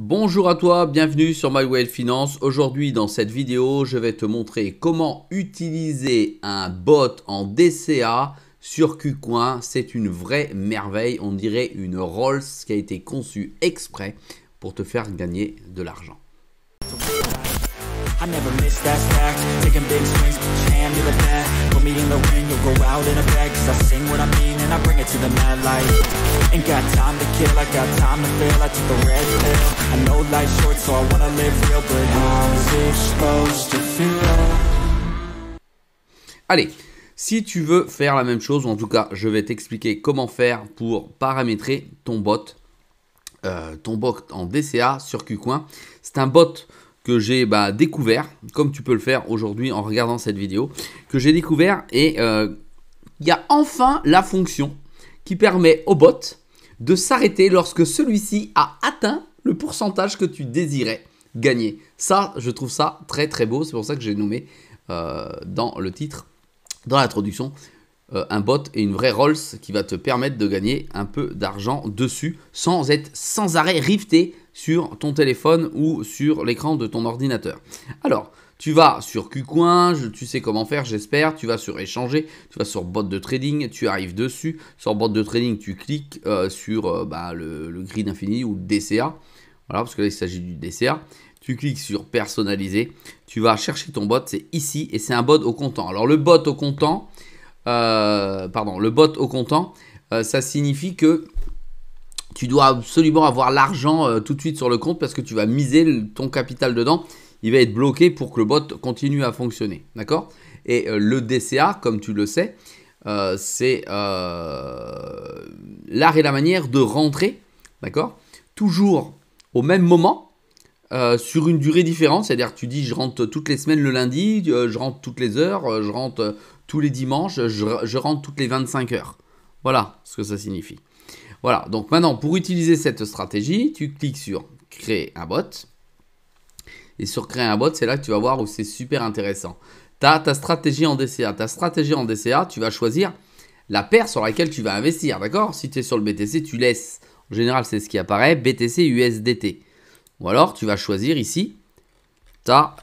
Bonjour à toi, bienvenue sur MyWell Finance. Aujourd'hui dans cette vidéo, je vais te montrer comment utiliser un bot en DCA sur KuCoin. C'est une vraie merveille, on dirait une Rolls qui a été conçue exprès pour te faire gagner de l'argent. I never miss that stack, taking big swings, hand me the bat, put me in the ring, you'll go out in a bag, cause I sing what I mean and I bring it to the mad light. Ain't got time to kill, I got time to feel, I took the red pill, I know life's short so I wanna live real, but how's it supposed to feel? Allez, si tu veux faire la même chose, ou en tout cas je vais t'expliquer comment faire pour paramétrer ton bot en DCA sur KuCoin. C'est un bot que j'ai découvert, comme tu peux le faire aujourd'hui en regardant cette vidéo, que j'ai découvert et il y a enfin la fonction qui permet au bot de s'arrêter lorsque celui-ci a atteint le pourcentage que tu désirais gagner. Ça, je trouve ça très très beau, c'est pour ça que j'ai nommé dans le titre, dans l'introduction, un bot et une vraie Rolls qui va te permettre de gagner un peu d'argent dessus sans être sans arrêt rifté sur ton téléphone ou sur l'écran de ton ordinateur. Alors, tu vas sur KuCoin, tu sais comment faire, j'espère. Tu vas sur échanger, tu vas sur bot de trading, tu arrives dessus. Sur bot de trading, tu cliques sur le grid infini ou DCA. Voilà, parce que là, il s'agit du DCA. Tu cliques sur personnaliser. Tu vas chercher ton bot, c'est ici et c'est un bot au comptant. Alors, le bot au comptant, ça signifie que tu dois absolument avoir l'argent tout de suite sur le compte parce que tu vas miser ton capital dedans. Il va être bloqué pour que le bot continue à fonctionner. D'accord? Et le DCA, comme tu le sais, c'est l'art et la manière de rentrer. D'accord? Toujours au même moment. Sur une durée différente, c'est-à-dire tu dis je rentre toutes les semaines le lundi, je rentre toutes les heures, je rentre tous les dimanches, je rentre toutes les 25 heures. Voilà ce que ça signifie. Voilà, donc maintenant pour utiliser cette stratégie, tu cliques sur créer un bot. Et sur créer un bot, c'est là que tu vas voir où c'est super intéressant. Tu as ta stratégie en DCA. Ta stratégie en DCA, tu vas choisir la paire sur laquelle tu vas investir. D'accord? Si tu es sur le BTC, tu laisses, en général c'est ce qui apparaît, BTC USDT. Ou alors, tu vas choisir ici ta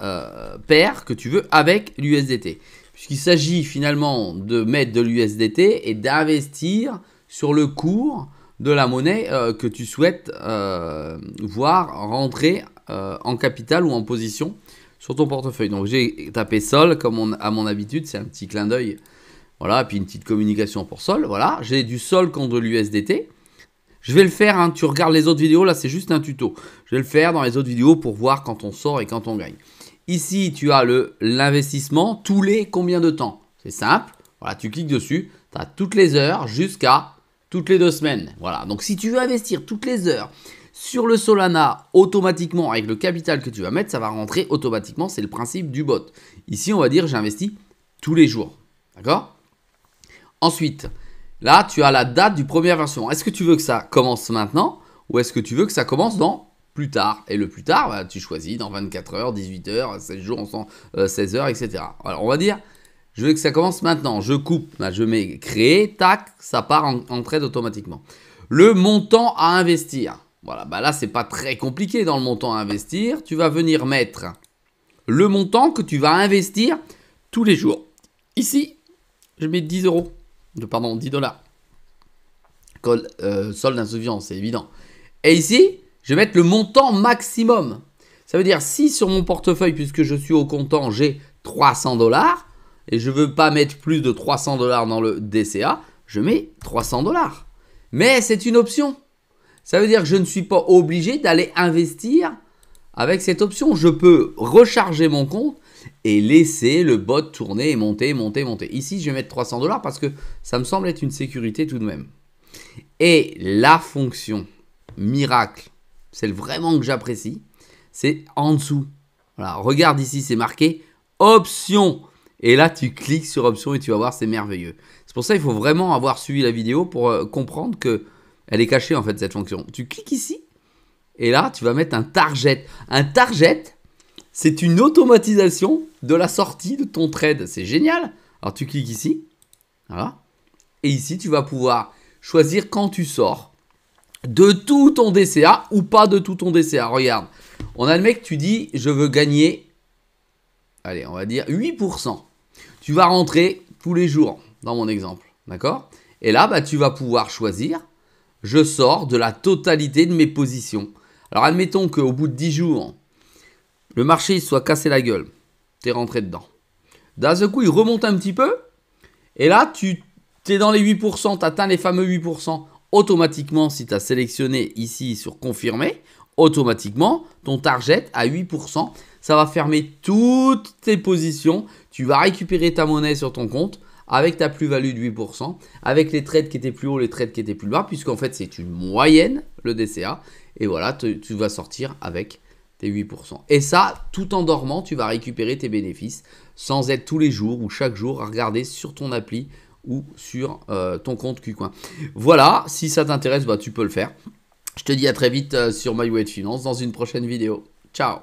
paire que tu veux avec l'USDT. Puisqu'il s'agit finalement de mettre de l'USDT et d'investir sur le cours de la monnaie que tu souhaites voir rentrer en capital ou en position sur ton portefeuille. Donc, j'ai tapé Sol comme à mon habitude. C'est un petit clin d'œil. Voilà, puis une petite communication pour Sol. Voilà, j'ai du Sol contre l'USDT. Je vais le faire, hein, tu regardes les autres vidéos, là c'est juste un tuto. Je vais le faire dans les autres vidéos pour voir quand on sort et quand on gagne. Ici, tu as l'investissement tous les combien de temps? C'est simple, voilà, tu cliques dessus, tu as toutes les heures jusqu'à toutes les 2 semaines. Voilà, donc si tu veux investir toutes les heures sur le Solana, automatiquement avec le capital que tu vas mettre, ça va rentrer automatiquement, c'est le principe du bot. Ici, on va dire j'investis tous les jours, d'accord? Ensuite, là, tu as la date du première version. Est-ce que tu veux que ça commence maintenant ou est-ce que tu veux que ça commence dans plus tard? Et le plus tard, tu choisis dans 24 heures, 18 heures, 16 jours, 16 heures, etc. Alors, on va dire, je veux que ça commence maintenant. Je coupe, je mets créer, tac, ça part en trade automatiquement. Le montant à investir. Voilà, là, c'est pas très compliqué dans le montant à investir. Tu vas venir mettre le montant que tu vas investir tous les jours. Ici, je mets 10 euros. Pardon, 10 dollars. Solde insuffisant, c'est évident. Et ici, je vais mettre le montant maximum. Ça veut dire si sur mon portefeuille, puisque je suis au comptant, j'ai 300 dollars et je ne veux pas mettre plus de 300 dollars dans le DCA, je mets 300 dollars. Mais c'est une option. Ça veut dire que je ne suis pas obligé d'aller investir avec cette option. Je peux recharger mon compte et laisser le bot tourner et monter, monter, monter. Ici, je vais mettre 300 dollars parce que ça me semble être une sécurité tout de même. Et la fonction miracle, celle vraiment que j'apprécie, c'est en dessous. Voilà, regarde ici, c'est marqué option. Et là, tu cliques sur option et tu vas voir, c'est merveilleux. C'est pour ça qu'il faut vraiment avoir suivi la vidéo pour comprendre qu'elle est cachée en fait cette fonction. Tu cliques ici et là, tu vas mettre un target. Un target, c'est une automatisation de la sortie de ton trade. C'est génial. Alors, tu cliques ici. Voilà. Et ici, tu vas pouvoir choisir quand tu sors. de tout ton DCA ou pas de tout ton DCA. Regarde, on a le mec, tu dis, je veux gagner, allez, on va dire 8%. Tu vas rentrer tous les jours, dans mon exemple, d'accord? Et là, bah, tu vas pouvoir choisir, je sors de la totalité de mes positions. Alors, admettons qu'au bout de 10 jours, le marché soit cassé la gueule. Tu es rentré dedans. D'un seul coup, il remonte un petit peu. Et là, tu es dans les 8%, tu atteins les fameux 8%. Automatiquement, si tu as sélectionné ici sur confirmer, automatiquement, ton target à 8%, ça va fermer toutes tes positions. Tu vas récupérer ta monnaie sur ton compte avec ta plus-value de 8%, avec les trades qui étaient plus hauts, les trades qui étaient plus bas, puisqu'en fait, c'est une moyenne, le DCA. Et voilà, tu vas sortir avec tes 8%. Et ça, tout en dormant, tu vas récupérer tes bénéfices sans être tous les jours ou chaque jour à regarder sur ton appli ou sur ton compte KuCoin. Voilà, si ça t'intéresse, bah, tu peux le faire. Je te dis à très vite sur My Way de Finance dans une prochaine vidéo. Ciao!